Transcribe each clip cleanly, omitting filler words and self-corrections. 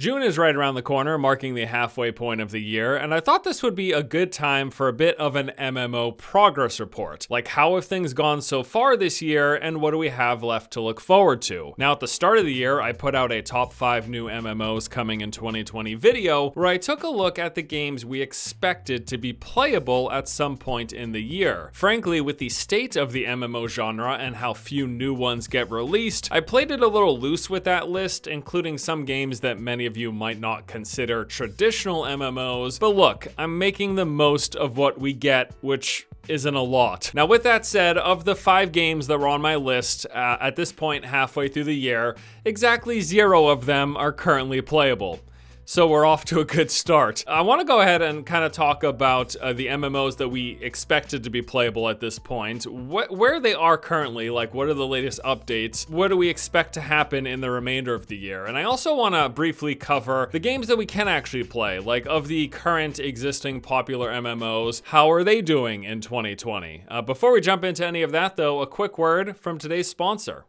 June is right around the corner, marking the halfway point of the year, and I thought this would be a good time for a bit of an MMO progress report. Like, how have things gone so far this year, and what do we have left to look forward to? Now, at the start of the year, I put out a top 5 new MMOs coming in 2020 video, where I took a look at the games we expected to be playable at some point in the year. Frankly, with the state of the MMO genre and how few new ones get released, I played it a little loose with that list, including some games that many of you might not consider traditional MMOs, but look, I'm making the most of what we get, which isn't a lot. Now, with that said, of the 5 games that were on my list at this point halfway through the year, exactly 0 of them are currently playable. So we're off to a good start. I want to go ahead and kind of talk about the MMOs that we expected to be playable at this point, where they are currently, like what are the latest updates, what do we expect to happen in the remainder of the year, and I also want to briefly cover the games that we can actually play, like of the current existing popular MMOs, how are they doing in 2020? Before we jump into any of that though, a quick word from today's sponsor.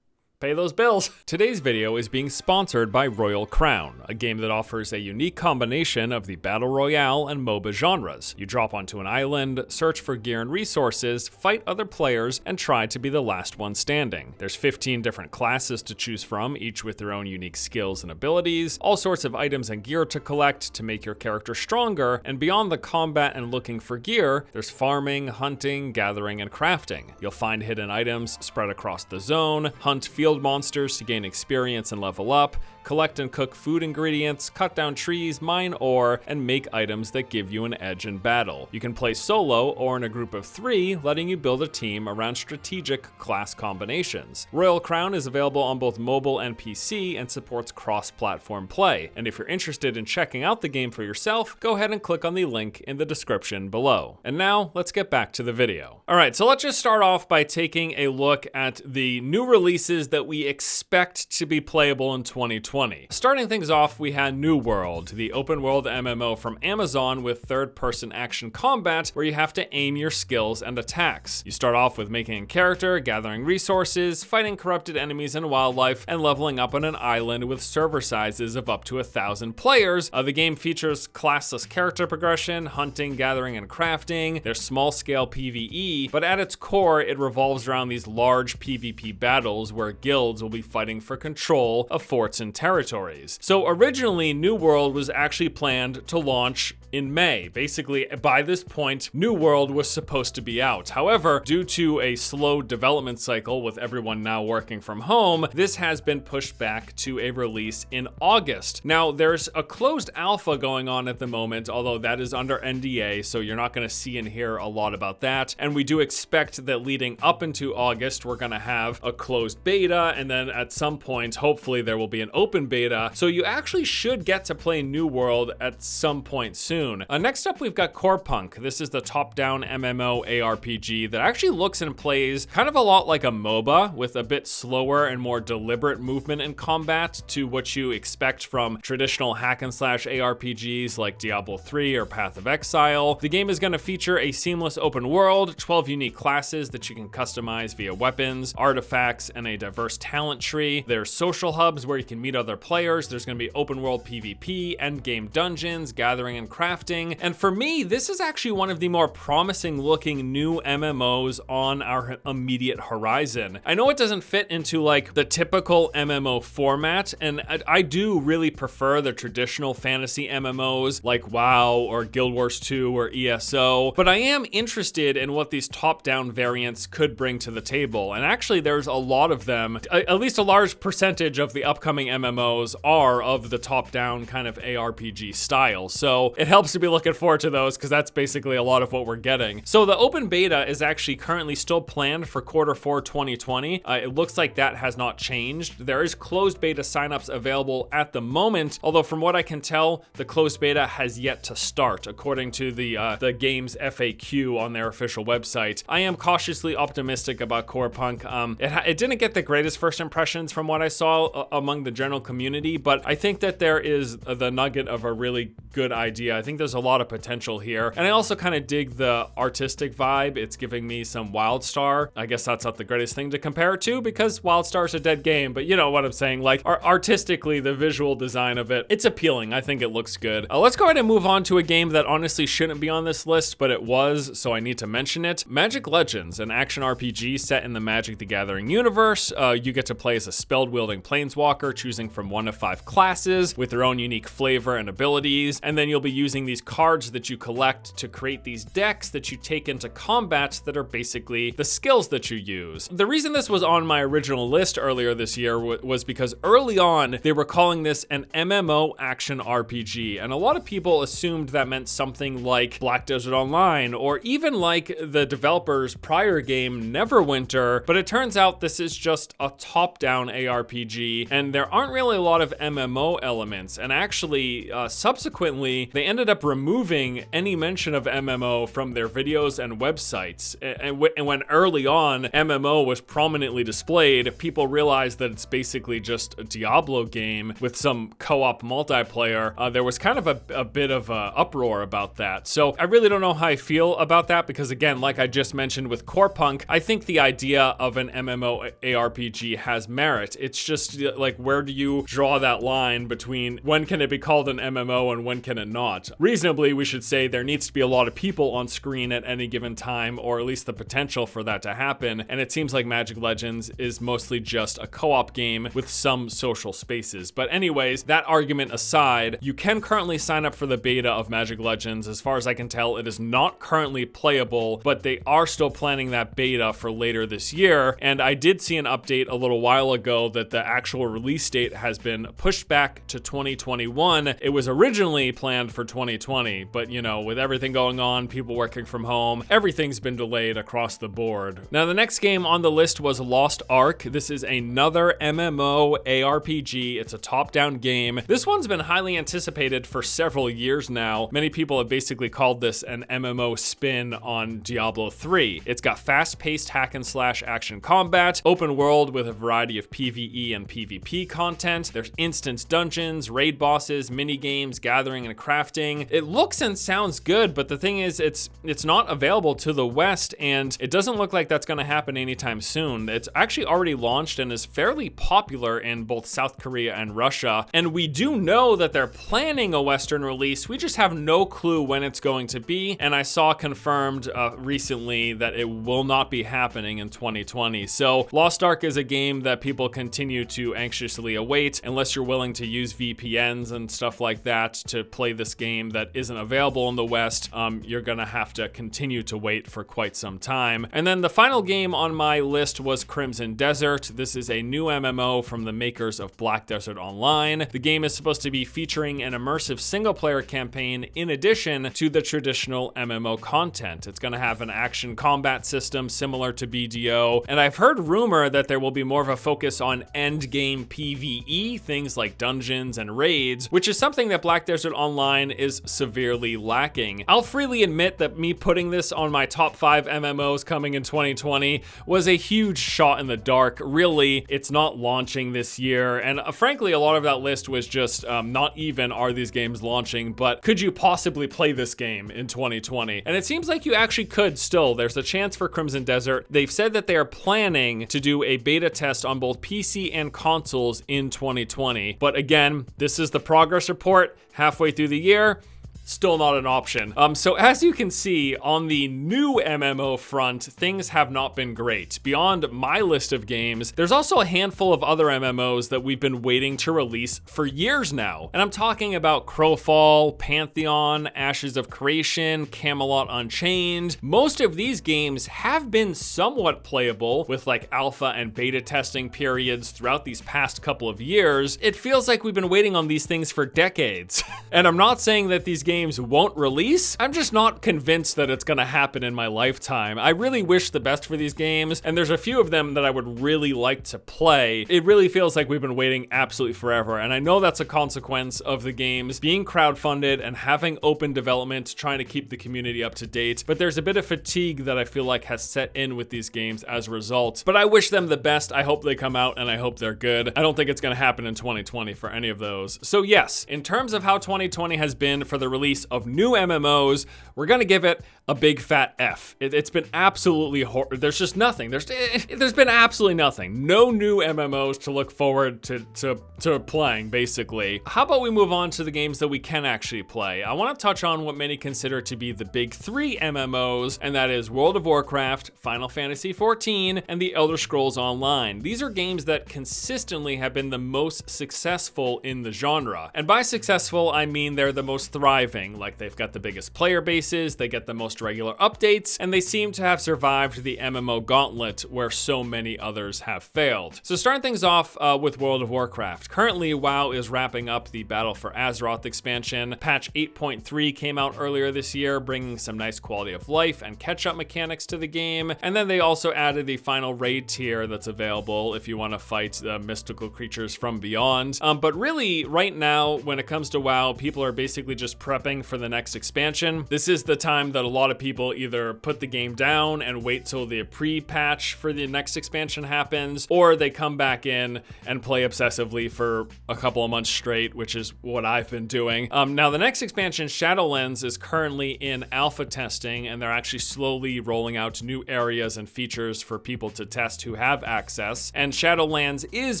Pay those bills. Today's video is being sponsored by Royal Crown, a game that offers a unique combination of the Battle Royale and MOBA genres. You drop onto an island, search for gear and resources, fight other players, and try to be the last one standing. There's 15 different classes to choose from, each with their own unique skills and abilities, all sorts of items and gear to collect to make your character stronger, and beyond the combat and looking for gear, there's farming, hunting, gathering, and crafting. You'll find hidden items spread across the zone, hunt field monsters to gain experience and level up, collect and cook food ingredients, cut down trees, mine ore, and make items that give you an edge in battle. You can play solo or in a group of 3, letting you build a team around strategic class combinations. Royal Crown is available on both mobile and PC and supports cross-platform play. And if you're interested in checking out the game for yourself, go ahead and click on the link in the description below. And now, let's get back to the video. Alright, so let's just start off by taking a look at the new releases that we expect to be playable in 2020. Starting things off, we had New World, the open world MMO from Amazon with third-person action combat where you have to aim your skills and attacks. You start off with making a character, gathering resources, fighting corrupted enemies and wildlife, and leveling up on an island with server sizes of up to 1,000 players. The game features classless character progression, hunting, gathering, and crafting. There's small-scale PvE, but at its core, it revolves around these large PvP battles where guilds will be fighting for control of forts and territories. So originally, New World was actually planned to launch in May. Basically, by this point, New World was supposed to be out. However, due to a slow development cycle with everyone now working from home, this has been pushed back to a release in August. Now, there's a closed alpha going on at the moment, although that is under NDA, so you're not going to see and hear a lot about that. And we do expect that leading up into August, we're going to have a closed beta, and then at some point, hopefully there will be an open beta. So you actually should get to play New World at some point soon. Next up, we've got Corepunk. This is the top-down MMO ARPG that actually looks and plays kind of a lot like a MOBA, with a bit slower and more deliberate movement in combat to what you expect from traditional hack-and-slash ARPGs like Diablo 3 or Path of Exile. The game is going to feature a seamless open world, 12 unique classes that you can customize via weapons, artifacts, and a diverse talent tree. There's social hubs where you can meet other players. There's going to be open world PvP, endgame dungeons, gathering and crafting. And for me, this is actually one of the more promising looking new MMOs on our immediate horizon. I know it doesn't fit into like the typical MMO format, and I do really prefer the traditional fantasy MMOs like WoW or Guild Wars 2 or ESO, but I am interested in what these top-down variants could bring to the table. And actually, there's a lot of them, at least a large percentage of the upcoming MMOs are of the top-down kind of ARPG style. So it helps to be looking forward to those because that's basically a lot of what we're getting. So the open beta is actually currently still planned for Q4 2020. It looks like that has not changed. There is closed beta signups available at the moment, although from what I can tell, the closed beta has yet to start, according to the game's FAQ on their official website. I am cautiously optimistic about Corepunk. It didn't get the greatest first impressions from what I saw among the general community, but I think that there is the nugget of a really good idea. I think there's a lot of potential here. And I also kind of dig the artistic vibe. It's giving me some WildStar. I guess that's not the greatest thing to compare it to because WildStar's a dead game, but you know what I'm saying. Like artistically, the visual design of it, it's appealing. I think it looks good. Let's go ahead and move on to a game that honestly shouldn't be on this list, but it was, so I need to mention it. Magic Legends, an action RPG set in the Magic the Gathering universe. You get to play as a spell-wielding planeswalker, choosing from 1 of 5 classes with their own unique flavor and abilities, and then you'll be using these cards that you collect to create these decks that you take into combat that are basically the skills that you use. The reason this was on my original list earlier this year was because early on they were calling this an MMO action RPG, and a lot of people assumed that meant something like Black Desert Online or even like the developer's prior game Neverwinter, but it turns out this is just a top-down ARPG, and there aren't really a lot of MMO elements. And actually, subsequently, they ended up removing any mention of MMO from their videos and websites. And when early on MMO was prominently displayed, people realized that it's basically just a Diablo game with some co-op multiplayer. There was kind of a bit of a uproar about that. So I really don't know how I feel about that because, again, like I just mentioned with Corepunk, I think the idea of an MMO ARPG has merit. It's just like, where do you draw that line between when can it be called an MMO and when can it not? Reasonably, we should say there needs to be a lot of people on screen at any given time, or at least the potential for that to happen. And it seems like Magic Legends is mostly just a co-op game with some social spaces. But anyways, that argument aside, you can currently sign up for the beta of Magic Legends. As far as I can tell, it is not currently playable, but they are still planning that beta for later this year. And I did see an update a little while ago that the actual release date has been pushed back to 2021. It was originally planned for 2020, but you know, with everything going on, people working from home, everything's been delayed across the board. Now, the next game on the list was Lost Ark. This is another MMO ARPG. It's a top-down game. This one's been highly anticipated for several years now. Many people have basically called this an MMO spin on Diablo 3. It's got fast-paced hack and slash action combat, open world with a variety of PvE and PvP content. There's instance dungeons, raid bosses, mini games, gathering and crafting. It looks and sounds good, but the thing is, it's not available to the West, and it doesn't look like that's going to happen anytime soon. It's actually already launched and is fairly popular in both South Korea and Russia, and we do know that they're planning a Western release. We just have no clue when it's going to be, and I saw confirmed recently that it will not be happening in 2020. So Lost Ark is a game that people continue to anxiously await. Unless you're willing to use VPNs and stuff like that to play this game that isn't available in the West, you're gonna have to continue to wait for quite some time. And then the final game on my list was Crimson Desert. This is a new MMO from the makers of Black Desert Online. The game is supposed to be featuring an immersive single-player campaign in addition to the traditional MMO content. It's gonna have an action combat system similar to BDO, and I've heard rumor that there will be more of a focus on endgame PvE, things like dungeons and raids, which is something that Black Desert Online is severely lacking. I'll freely admit that me putting this on my top 5 MMOs coming in 2020 was a huge shot in the dark. Really, it's not launching this year, and frankly, a lot of that list was just not even are these games launching, but could you possibly play this game in 2020? And it seems like you actually could still. There's a chance for Crimson Desert. They've said that they are planning to do a beta test on both PC and consoles in 2020. But again, this is the progress report halfway through the year. Still not an option. So as you can see, on the new MMO front, things have not been great. Beyond my list of games, there's also a handful of other MMOs that we've been waiting to release for years now. And I'm talking about Crowfall, Pantheon, Ashes of Creation, Camelot Unchained. Most of these games have been somewhat playable with like alpha and beta testing periods throughout these past couple of years. It feels like we've been waiting on these things for decades. And I'm not saying that these games games won't release, I'm just not convinced that it's gonna happen in my lifetime. I really wish the best for these games, and there's a few of them that I would really like to play. It really feels like we've been waiting absolutely forever, and I know that's a consequence of the games being crowdfunded and having open development, trying to keep the community up to date, but there's a bit of fatigue that I feel like has set in with these games as a result. But I wish them the best. I hope they come out, and I hope they're good. I don't think it's gonna happen in 2020 for any of those. So yes, in terms of how 2020 has been for the release of new MMOs, we're gonna give it a big fat F. It's been absolutely there's just nothing. There's been absolutely nothing. No new MMOs to look forward to playing, basically. How about we move on to the games that we can actually play? I want to touch on what many consider to be the big three MMOs, and that is World of Warcraft, Final Fantasy XIV, and The Elder Scrolls Online. These are games that consistently have been the most successful in the genre. And by successful, I mean they're the most thriving. Like, they've got the biggest player bases, they get the most regular updates, and they seem to have survived the MMO gauntlet where so many others have failed. So starting things off with World of Warcraft. Currently, WoW is wrapping up the Battle for Azeroth expansion. Patch 8.3 came out earlier this year, bringing some nice quality of life and catch-up mechanics to the game. And then they also added the final raid tier that's available if you want to fight the mystical creatures from beyond. But really, right now, when it comes to WoW, people are basically just prepping for the next expansion. This is the time that a lot of people either put the game down and wait till the pre-patch for the next expansion happens, or they come back in and play obsessively for a couple of months straight, which is what I've been doing. Now, the next expansion, Shadowlands, is currently in alpha testing, and they're actually slowly rolling out new areas and features for people to test who have access. And Shadowlands is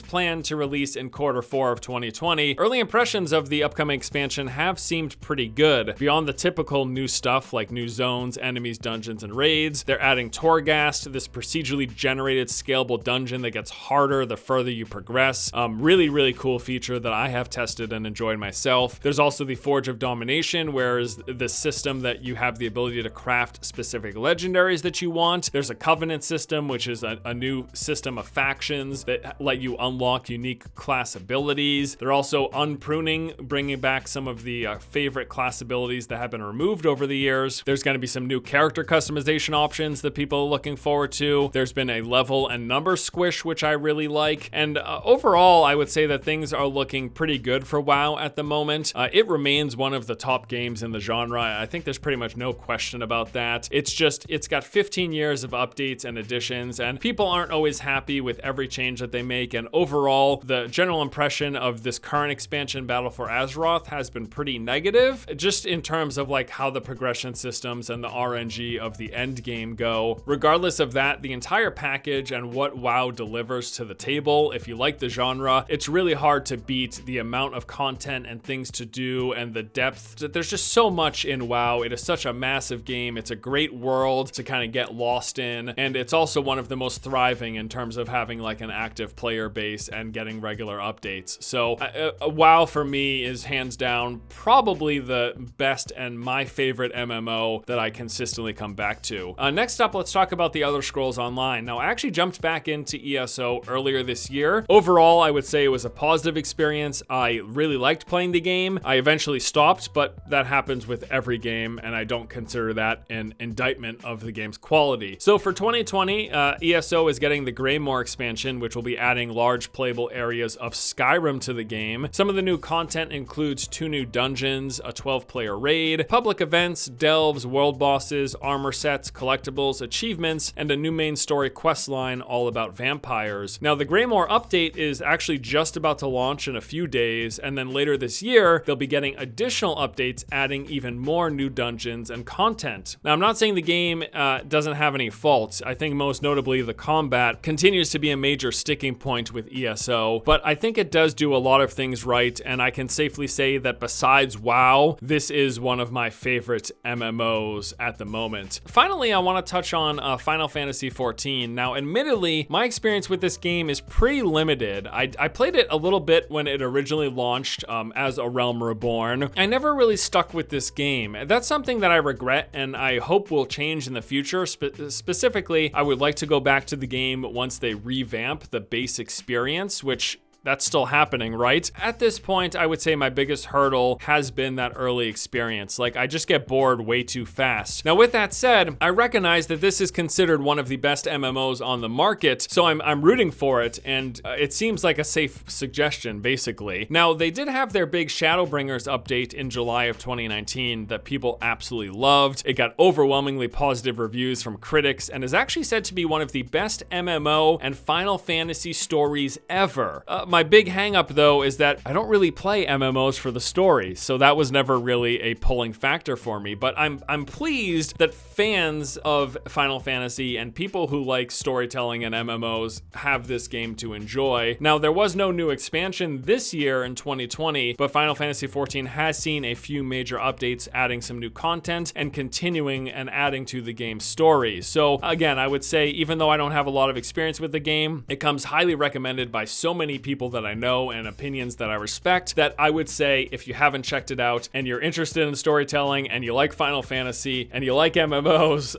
planned to release in Q4 of 2020. Early impressions of the upcoming expansion have seemed pretty good. Beyond the typical new stuff like new zones, enemies, dungeons, and raids, they're adding Torghast, this procedurally generated scalable dungeon that gets harder the further you progress. Really cool feature that I have tested and enjoyed myself. There's also the Forge of Domination, where is the system that you have the ability to craft specific legendaries that you want. There's a Covenant system, which is a new system of factions that let you unlock unique class abilities. They're also unpruning, bringing back some of the favorite class abilities that have been removed over the years. There's going to be some new character customization options that people are looking forward to. There's been a level and number squish, which I really like. And overall, I would say that things are looking pretty good for WoW at the moment. It remains one of the top games in the genre. I think there's pretty much no question about that. It's got 15 years of updates and additions, and people aren't always happy with every change that they make. And overall, the general impression of this current expansion, Battle for Azeroth, has been pretty negative, just in terms of like how the progression systems and the RNG of the end game go. Regardless of that, the entire package and what WoW delivers to the table, if you like the genre, it's really hard to beat the amount of content and things to do and the depth. There's just so much in WoW. It is such a massive game. It's a great world to kind of get lost in, and it's also one of the most thriving in terms of having like an active player base and getting regular updates. So WoW for me is hands down probably the best and my favorite MMO that I consistently come back to. Next up, let's talk about The Elder Scrolls Online. Now, I actually jumped back into ESO earlier this year. Overall, I would say it was a positive experience. I really liked playing the game. I eventually stopped, but that happens with every game, and I don't consider that an indictment of the game's quality. So for 2020, ESO is getting the Greymoor expansion, which will be adding large playable areas of Skyrim to the game. Some of the new content includes 2 new dungeons, a 12-player raid, public events, delves, world bosses, armor sets, collectibles, achievements, and a new main story quest line all about vampires. Now, the Greymoor update is actually just about to launch in a few days, and then later this year, they'll be getting additional updates adding even more new dungeons and content. Now, I'm not saying the game doesn't have any faults. I think most notably the combat continues to be a major sticking point with ESO, but I think it does do a lot of things right, and I can safely say that besides WoW, this is one of my favorite MMOs at the moment. Finally, I want to touch on Final Fantasy XIV. Now, admittedly, my experience with this game is pretty limited. I played it a little bit when it originally launched as A Realm Reborn. I never really stuck with this game. That's something that I regret and I hope will change in the future. Specifically, I would like to go back to the game once they revamp the base experience, which that's still happening, right? At this point, I would say my biggest hurdle has been that early experience. Like, I just get bored way too fast. Now, with that said, I recognize that this is considered one of the best MMOs on the market, so I'm rooting for it, and it seems like a safe suggestion, basically. Now, they did have their big Shadowbringers update in July of 2019 that people absolutely loved. It got overwhelmingly positive reviews from critics and is actually said to be one of the best MMO and Final Fantasy stories ever. My big hang-up, though, is that I don't really play MMOs for the story, so that was never really a pulling factor for me. But I'm pleased that fans of Final Fantasy and people who like storytelling and MMOs have this game to enjoy. Now, there was no new expansion this year in 2020, but Final Fantasy XIV has seen a few major updates, adding some new content and continuing and adding to the game's story. So again, I would say, even though I don't have a lot of experience with the game, it comes highly recommended by so many people that I know and opinions that I respect, that I would say if you haven't checked it out and you're interested in storytelling and you like Final Fantasy and you like MMOs,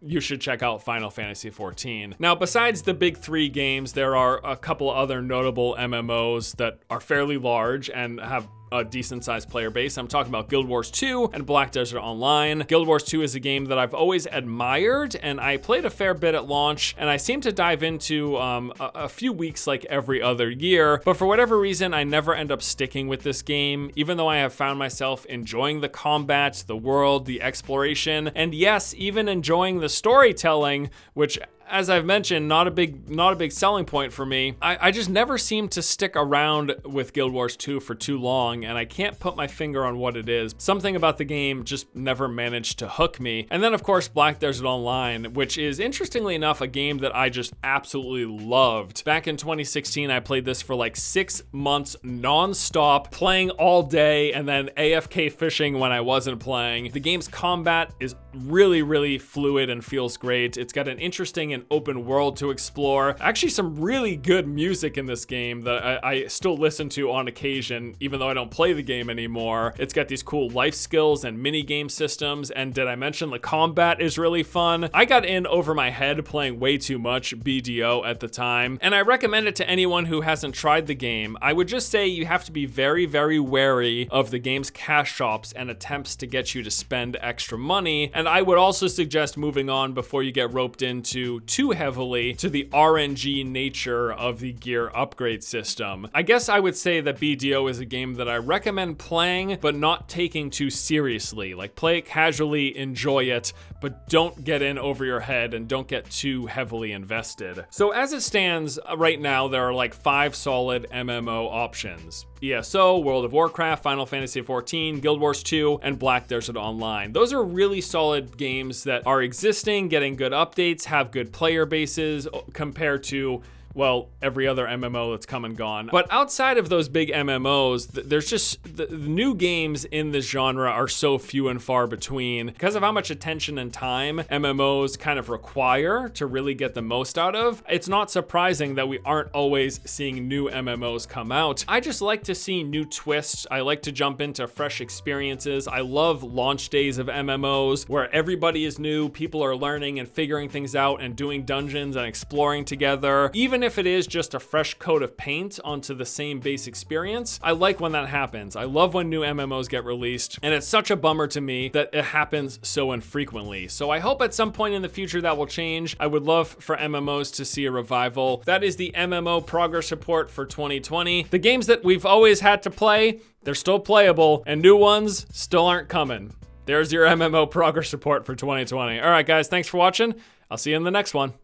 you should check out Final Fantasy XIV. Now, besides the big three games, there are a couple other notable MMOs that are fairly large and have a decent sized player base. I'm talking about Guild Wars 2 and Black Desert Online. Guild Wars 2 is a game that I've always admired, and I played a fair bit at launch, and I seem to dive into a few weeks like every other year, but for whatever reason, I never end up sticking with this game, even though I have found myself enjoying the combat, the world, the exploration, and yes, even enjoying the storytelling, which, as I've mentioned, not a big selling point for me. I just never seem to stick around with Guild Wars 2 for too long, and I can't put my finger on what it is. Something about the game just never managed to hook me. And then, of course, Black Desert Online, which is, interestingly enough, a game that I just absolutely loved. Back in 2016, I played this for like 6 months non-stop, playing all day and then AFK fishing when I wasn't playing. The game's combat is really, really fluid and feels great. It's got an interesting and open world to explore. Actually, some really good music in this game that I still listen to on occasion, even though I don't play the game anymore. It's got these cool life skills and mini game systems, and did I mention the combat is really fun? I got in over my head playing way too much BDO at the time, and I recommend it to anyone who hasn't tried the game. I would just say you have to be very, very wary of the game's cash shops and attempts to get you to spend extra money, and I would also suggest moving on before you get roped into too heavily to the RNG nature of the gear upgrade system. I guess I would say that BDO is a game that I recommend playing, but not taking too seriously. Like, play it casually, enjoy it, but don't get in over your head and don't get too heavily invested. So as it stands right now, there are like 5 solid MMO options: ESO, World of Warcraft, Final Fantasy XIV, Guild Wars 2, and Black Desert Online. Those are really solid games that are existing, getting good updates, have good player bases compared to, well, every other MMO that's come and gone. But outside of those big MMOs, there's just the new games in this genre are so few and far between because of how much attention and time MMOs kind of require to really get the most out of. It's not surprising that we aren't always seeing new MMOs come out. I just like to see new twists. I like to jump into fresh experiences. I love launch days of MMOs where everybody is new, people are learning and figuring things out and doing dungeons and exploring together. Even if it is just a fresh coat of paint onto the same base experience, I like when that happens. I love when new MMOs get released, and it's such a bummer to me that it happens so infrequently. So I hope at some point in the future that will change. I would love for MMOs to see a revival. That is the MMO progress report for 2020. The games that we've always had to play, they're still playable, and new ones still aren't coming. There's your MMO progress report for 2020. All right, guys, thanks for watching. I'll see you in the next one.